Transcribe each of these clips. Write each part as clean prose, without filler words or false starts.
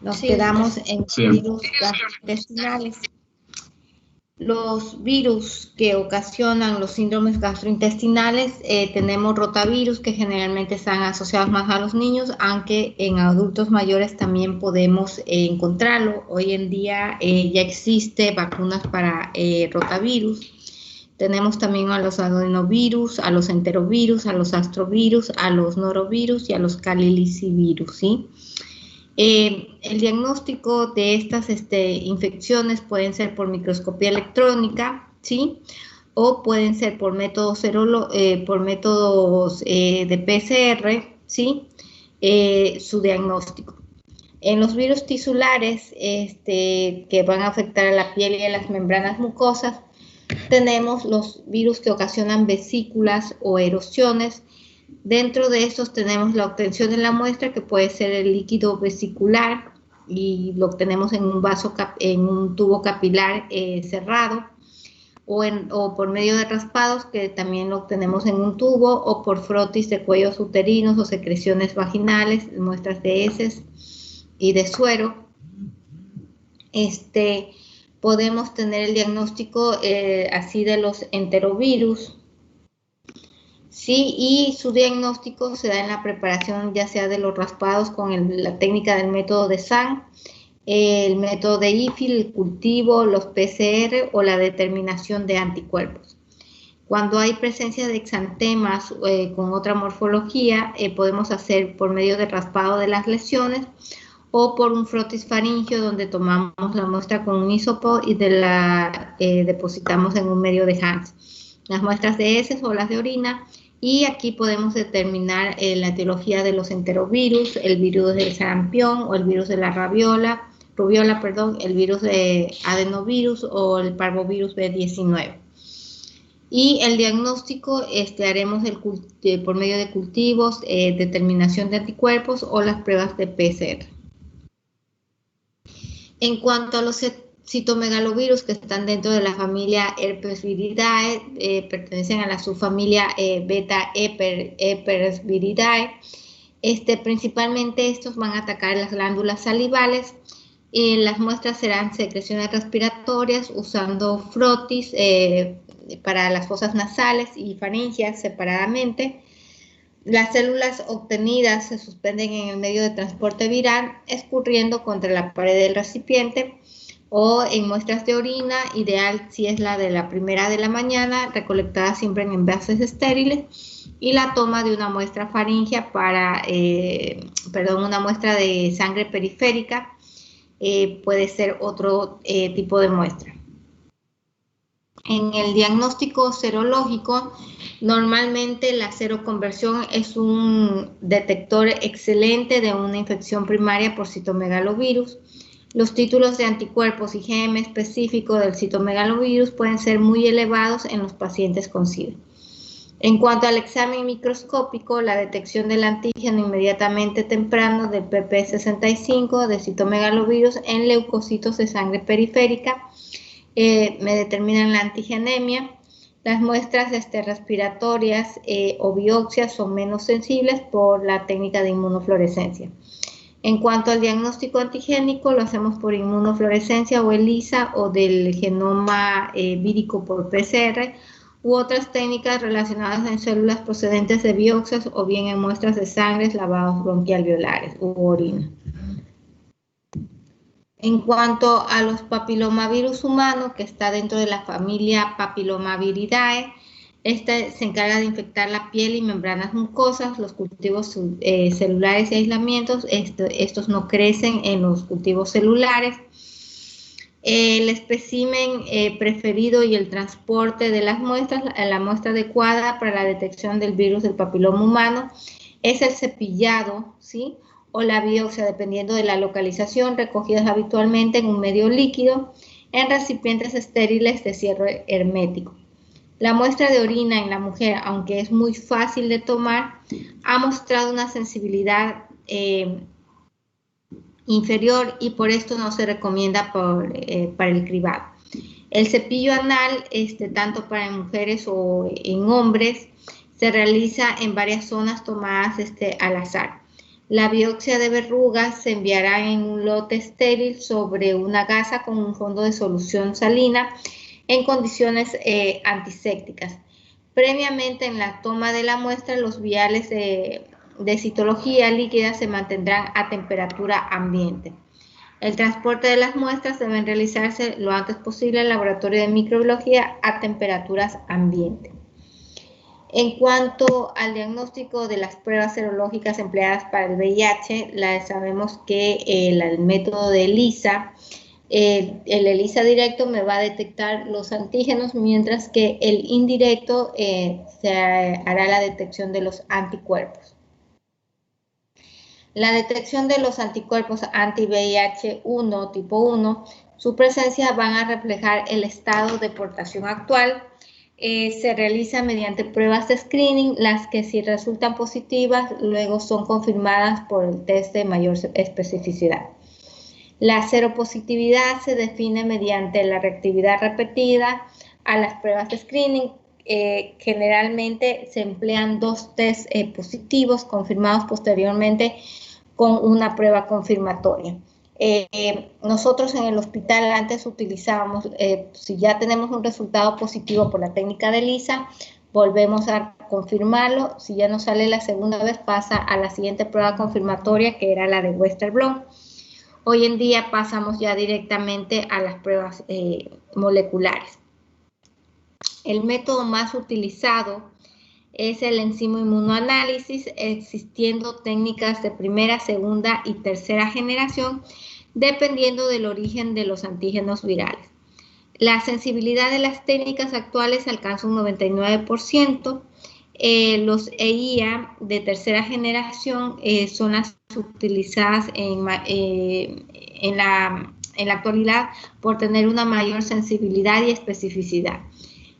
Nos Sí, quedamos en Sí. virus gastrointestinales. Los virus que ocasionan los síndromes gastrointestinales, tenemos rotavirus, que generalmente están asociados más a los niños, aunque en adultos mayores también podemos encontrarlo. Hoy en día ya existe vacunas para rotavirus. Tenemos también a los adenovirus, a los enterovirus, a los astrovirus, a los norovirus y a los calicivirus, ¿sí? El diagnóstico de estas infecciones pueden ser por microscopía electrónica, ¿sí? O pueden ser por métodos, por métodos de PCR, ¿sí? Su diagnóstico. En los virus tisulares que van a afectar a la piel y a las membranas mucosas, tenemos los virus que ocasionan vesículas o erosiones. Dentro de estos tenemos la obtención de la muestra, que puede ser el líquido vesicular, y lo obtenemos en un vaso, en un tubo capilar cerrado, o por medio de raspados, que también lo obtenemos en un tubo, o por frotis de cuellos uterinos o secreciones vaginales, muestras de heces y de suero. Podemos tener el diagnóstico así de los enterovirus, ¿sí? Y su diagnóstico se da en la preparación ya sea de los raspados con la técnica del método de Sang, el método de IFIL, el cultivo, los PCR o la determinación de anticuerpos. Cuando hay presencia de exantemas con otra morfología, podemos hacer por medio de raspado de las lesiones o por un frotis faríngeo, donde tomamos la muestra con un hisopo y depositamos en un medio de Hans las muestras de heces o las de orina, y aquí podemos determinar la etiología de los enterovirus, el virus del sarampión o el virus de la rubiola, el virus de adenovirus o el parvovirus B19. Y el diagnóstico haremos por medio de cultivos, determinación de anticuerpos o las pruebas de PCR. En cuanto a los citomegalovirus que están dentro de la familia Herpesviridae, pertenecen a la subfamilia beta Herpesviridae. Principalmente estos van a atacar las glándulas salivales. Las muestras serán secreciones respiratorias usando frotis para las fosas nasales y faringeas separadamente. Las células obtenidas se suspenden en el medio de transporte viral, escurriendo contra la pared del recipiente, o en muestras de orina, ideal si es la de la primera de la mañana, recolectada siempre en envases estériles, y la toma de una muestra faríngea una muestra de sangre periférica, puede ser otro tipo de muestra. En el diagnóstico serológico, normalmente la seroconversión es un detector excelente de una infección primaria por citomegalovirus. Los títulos de anticuerpos y IgM específico del citomegalovirus pueden ser muy elevados en los pacientes con SIDA. En cuanto al examen microscópico, la detección del antígeno inmediatamente temprano del PP65 de citomegalovirus en leucocitos de sangre periférica me determinan la antigenemia. Las muestras respiratorias o biopsias son menos sensibles por la técnica de inmunofluorescencia. En cuanto al diagnóstico antigénico, lo hacemos por inmunofluorescencia o ELISA, o del genoma vírico por PCR, u otras técnicas relacionadas en células procedentes de biopsias o bien en muestras de sangre, lavados bronquialveolares u orina. En cuanto a los papilomavirus humanos, que está dentro de la familia Papillomaviridae, se encarga de infectar la piel y membranas mucosas, los cultivos celulares y aislamientos. Estos no crecen en los cultivos celulares. El espécimen preferido y el transporte de las muestras, la muestra adecuada para la detección del virus del papiloma humano es el cepillado, ¿sí?, o la biopsia, dependiendo de la localización, recogidas habitualmente en un medio líquido en recipientes estériles de cierre hermético. La muestra de orina en la mujer, aunque es muy fácil de tomar, ha mostrado una sensibilidad inferior, y por esto no se recomienda para el cribado. El cepillo anal, tanto para mujeres o en hombres, se realiza en varias zonas tomadas al azar. La biopsia de verrugas se enviará en un lote estéril sobre una gasa con un fondo de solución salina en condiciones antisépticas. Previamente, en la toma de la muestra, los viales de citología líquida se mantendrán a temperatura ambiente. El transporte de las muestras debe realizarse lo antes posible en el laboratorio de microbiología a temperaturas ambiente. En cuanto al diagnóstico de las pruebas serológicas empleadas para el VIH, sabemos que el método de ELISA, el ELISA directo me va a detectar los antígenos, mientras que el indirecto se hará la detección de los anticuerpos. La detección de los anticuerpos anti-VIH-1 tipo 1, su presencia van a reflejar el estado de portación actual. Se realiza mediante pruebas de screening, las que si resultan positivas, luego son confirmadas por el test de mayor especificidad. La seropositividad se define mediante la reactividad repetida a las pruebas de screening. Generalmente se emplean 2 test positivos confirmados posteriormente con una prueba confirmatoria. Nosotros en el hospital antes utilizábamos, si ya tenemos un resultado positivo por la técnica de ELISA, volvemos a confirmarlo. Si ya no sale la segunda vez, pasa a la siguiente prueba confirmatoria, que era la de Western blot. Hoy en día pasamos ya directamente a las pruebas moleculares. El método más utilizado es el enzimo-inmunoanálisis, existiendo técnicas de primera, segunda y tercera generación, dependiendo del origen de los antígenos virales. La sensibilidad de las técnicas actuales alcanza un 99%. Los EIA de tercera generación son las utilizadas en la actualidad por tener una mayor sensibilidad y especificidad.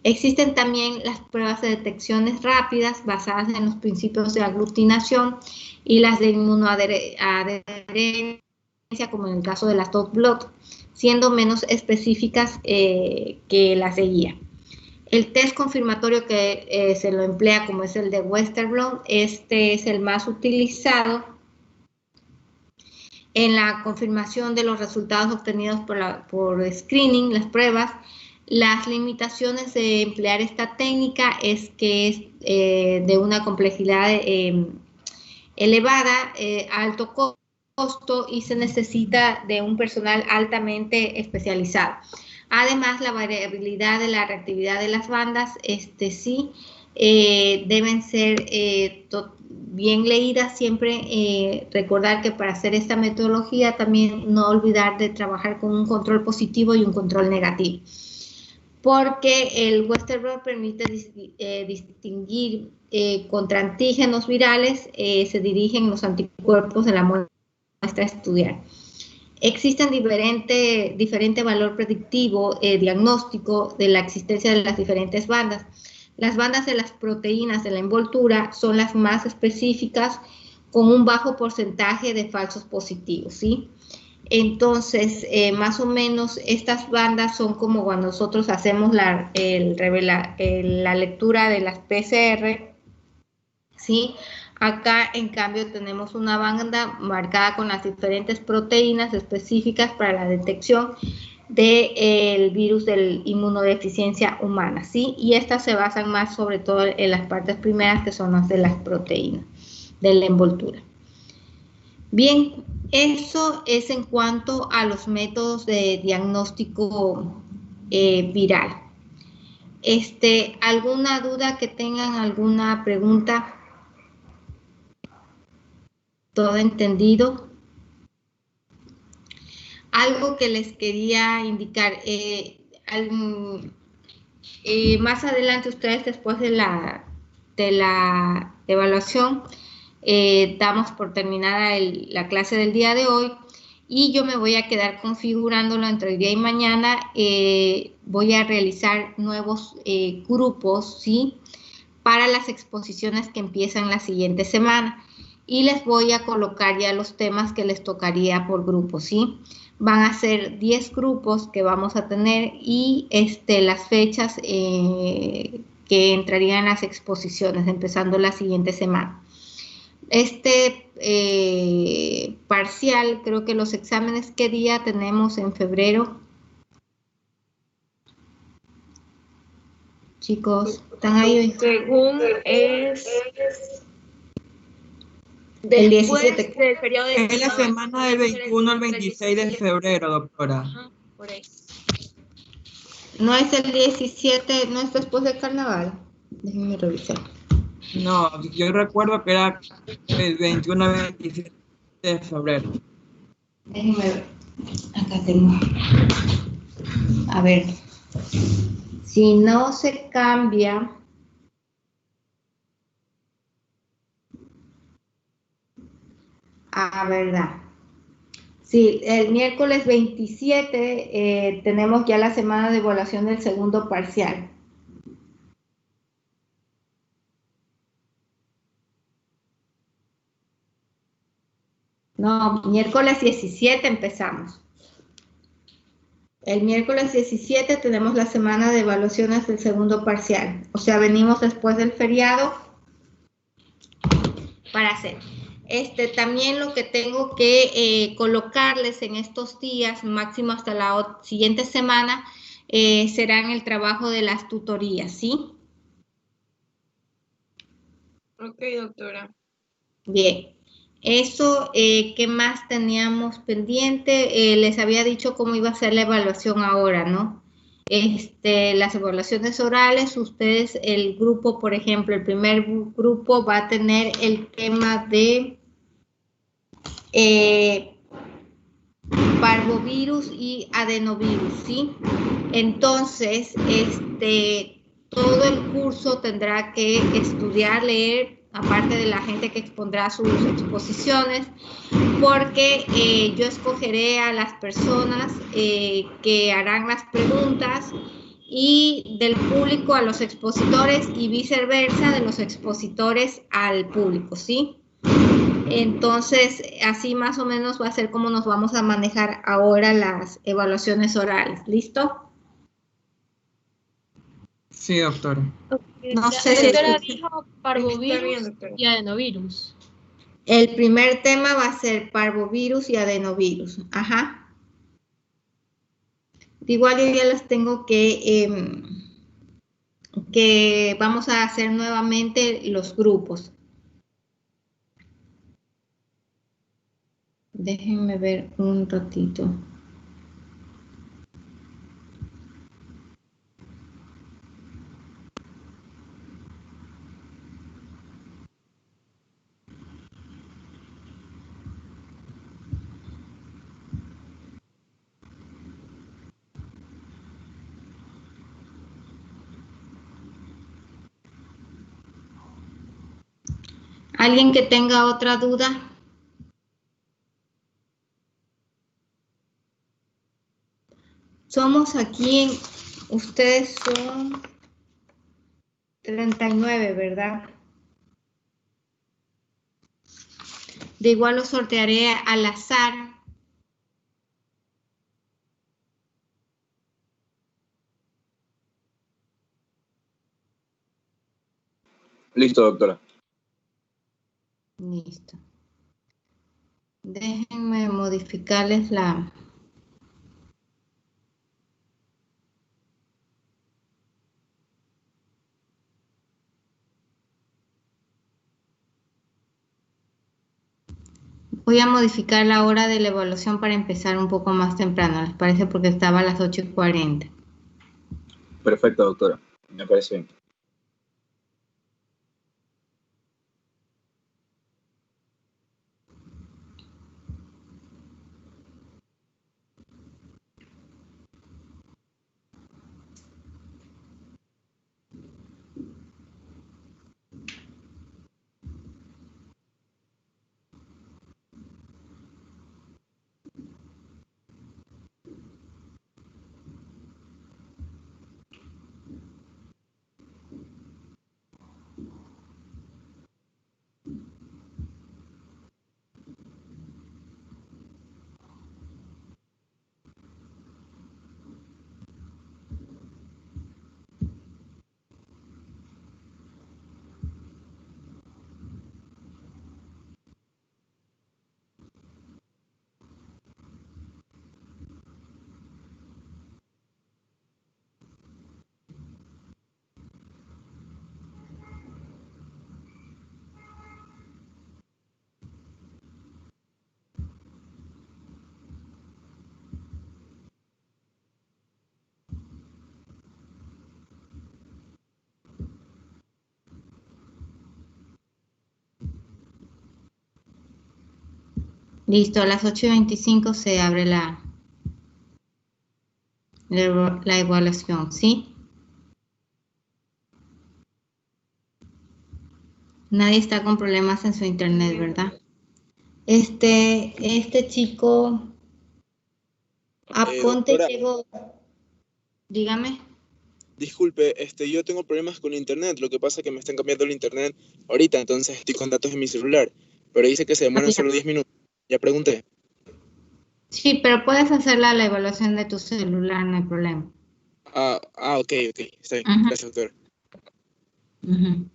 Existen también las pruebas de detecciones rápidas basadas en los principios de aglutinación y las de inmunoadherencia, como en el caso de las dot blot, siendo menos específicas que las de guía. El test confirmatorio que se lo emplea, como es el de Western blot, este es el más utilizado en la confirmación de los resultados obtenidos por screening, las pruebas. Las limitaciones de emplear esta técnica es que es de una complejidad elevada, alto costo, y se necesita de un personal altamente especializado. Además, la variabilidad de la reactividad de las bandas, sí, deben ser bien leídas. Siempre recordar que para hacer esta metodología también no olvidar de trabajar con un control positivo y un control negativo, porque el Western blot permite distinguir contra antígenos virales, se dirigen los anticuerpos de la muestra a estudiar. Existen diferente valor predictivo, diagnóstico de la existencia de las diferentes bandas. Las bandas de las proteínas de la envoltura son las más específicas, con un bajo porcentaje de falsos positivos, ¿sí? Entonces, más o menos estas bandas son como cuando nosotros hacemos la lectura de las PCR, ¿sí? Acá, en cambio, tenemos una banda marcada con las diferentes proteínas específicas para la detección del virus de inmunodeficiencia humana, ¿sí? Y estas se basan más sobre todo en las partes primeras, que son las de las proteínas de la envoltura. Bien, eso es en cuanto a los métodos de diagnóstico viral. ¿Alguna duda que tengan? ¿Alguna pregunta? ¿Todo entendido? Algo que les quería indicar, más adelante ustedes, después de la evaluación, damos por terminada la clase del día de hoy, y yo me voy a quedar configurándolo entre hoy día y mañana. Voy a realizar nuevos grupos, ¿sí?, para las exposiciones que empiezan la siguiente semana, y les voy a colocar ya los temas que les tocaría por grupo, ¿sí? Van a ser 10 grupos que vamos a tener, y las fechas que entrarían en las exposiciones empezando la siguiente semana. parcial, creo que los exámenes, ¿qué día tenemos en febrero? Chicos, ¿están ahí? Según es El después 17. del periodo de... Es la semana del 21 al 26 de febrero, doctora. Ajá, por ahí. No es el 17, no es después del carnaval. Déjenme revisar. No, yo recuerdo que era el 21 al 27 de febrero. Déjenme ver. Acá tengo. A ver. Si no se cambia. Verdad. Sí, el miércoles 27 tenemos ya la semana de evaluación del segundo parcial. No, miércoles 17 empezamos. El miércoles 17 tenemos la semana de evaluaciones del segundo parcial. O sea, venimos después del feriado para hacer. También lo que tengo que colocarles en estos días, máximo hasta la siguiente semana, serán el trabajo de las tutorías, ¿sí? Ok, doctora. Bien. Eso, ¿qué más teníamos pendiente? Les había dicho cómo iba a ser la evaluación ahora, ¿no? Las evaluaciones orales, ustedes, el grupo, por ejemplo, el primer grupo va a tener el tema de parvovirus y adenovirus, ¿sí? Entonces, todo el curso tendrá que estudiar, leer, aparte de la gente que expondrá sus exposiciones, porque yo escogeré a las personas que harán las preguntas y del público a los expositores y viceversa de los expositores al público, ¿sí? Entonces, así más o menos va a ser como nos vamos a manejar ahora las evaluaciones orales. ¿Listo? Sí, doctora. No La sé si doctora escuché. dijo Está bien, parvovirus doctora. y adenovirus. El primer tema va a ser parvovirus y adenovirus. Ajá. Igual yo ya las tengo que vamos a hacer nuevamente los grupos. Déjenme ver un ratito. ¿Alguien que tenga otra duda? Somos aquí ustedes son 39, ¿verdad? De igual lo sortearé al azar. Listo, doctora. Listo. Déjenme modificarles la... Voy a modificar la hora de la evaluación para empezar un poco más temprano, ¿les parece? Porque estaba a las 8:40. Perfecto, doctora. Me parece bien. Listo, a las 8:25 se abre la evaluación, ¿sí? Nadie está con problemas en su internet, ¿verdad? Este chico, Aponte Doctora, llegó, dígame. disculpe, yo tengo problemas con internet. Lo que pasa es que me están cambiando el internet ahorita, entonces estoy con datos en mi celular. Pero dice que se demoran solo 10 minutos. Ya pregunté. Sí, pero puedes hacer la evaluación de tu celular, no hay problema. Ok, está bien. Ujú, Gracias, doctora. ujú.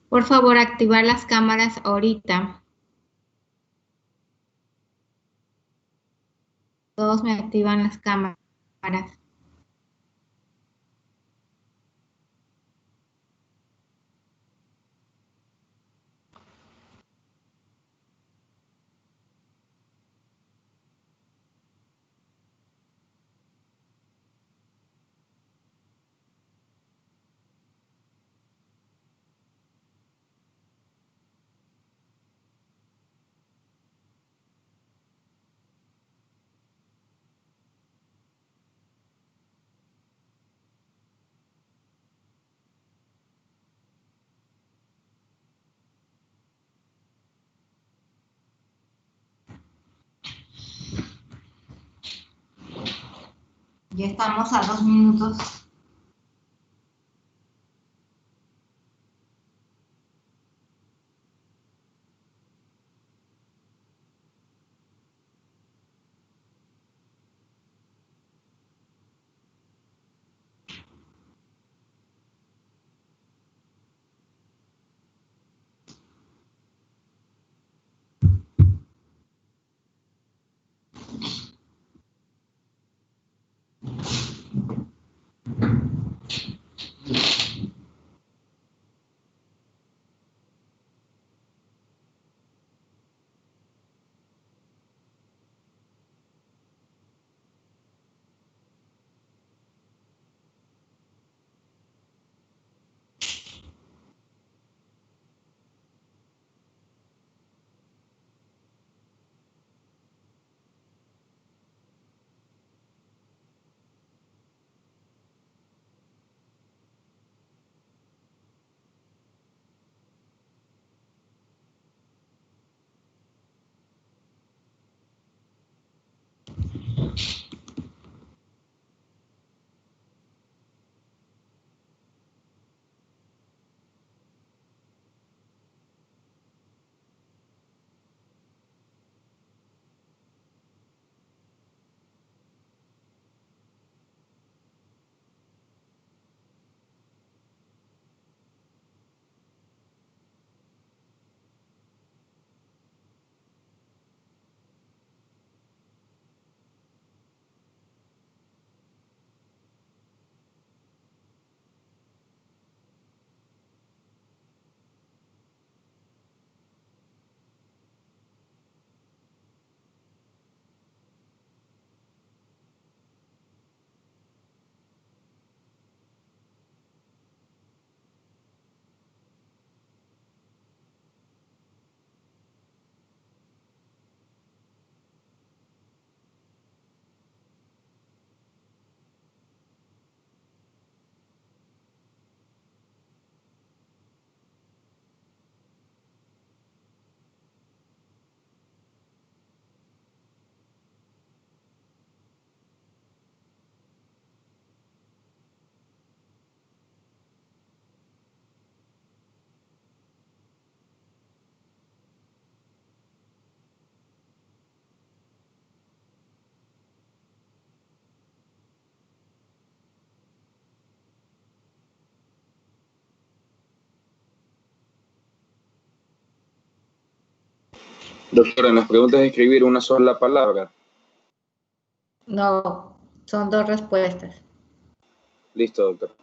Por favor, activar las cámaras ahorita. Todos me activan las cámaras. Ya estamos a 2 minutos. Doctora, nos preguntas de escribir una sola palabra. No, son 2 respuestas. Listo, doctor.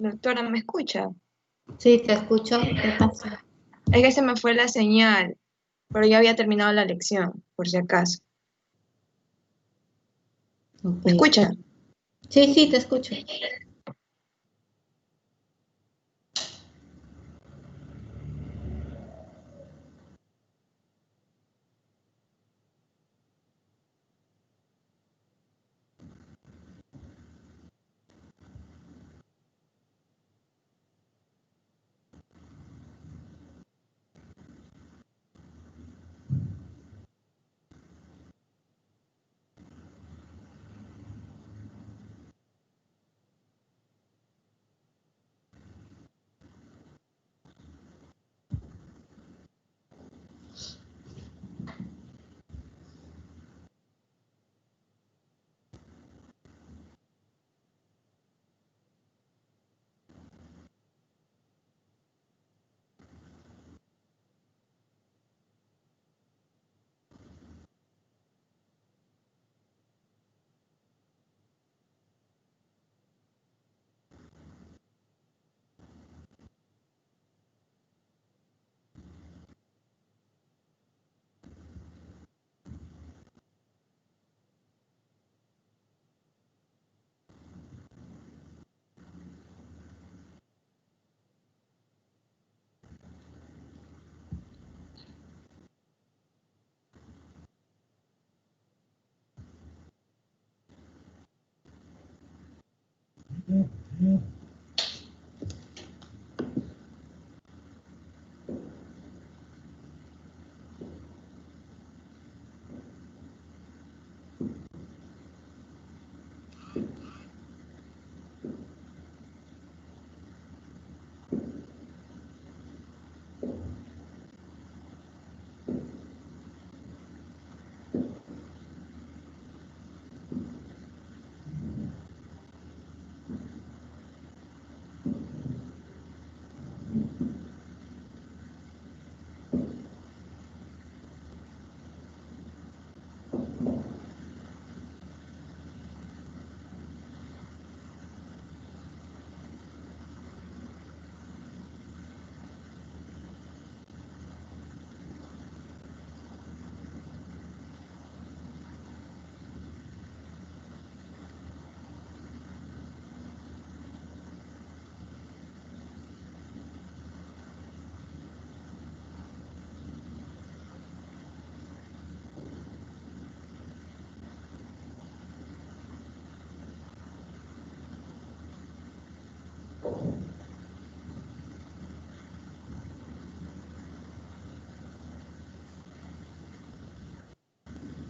Doctora, ¿me escucha? Sí, te escucho. ¿Qué pasa? Es que se me fue la señal, pero ya había terminado la lección, por si acaso. Ok. ¿Me escucha? Sí, sí, te escucho.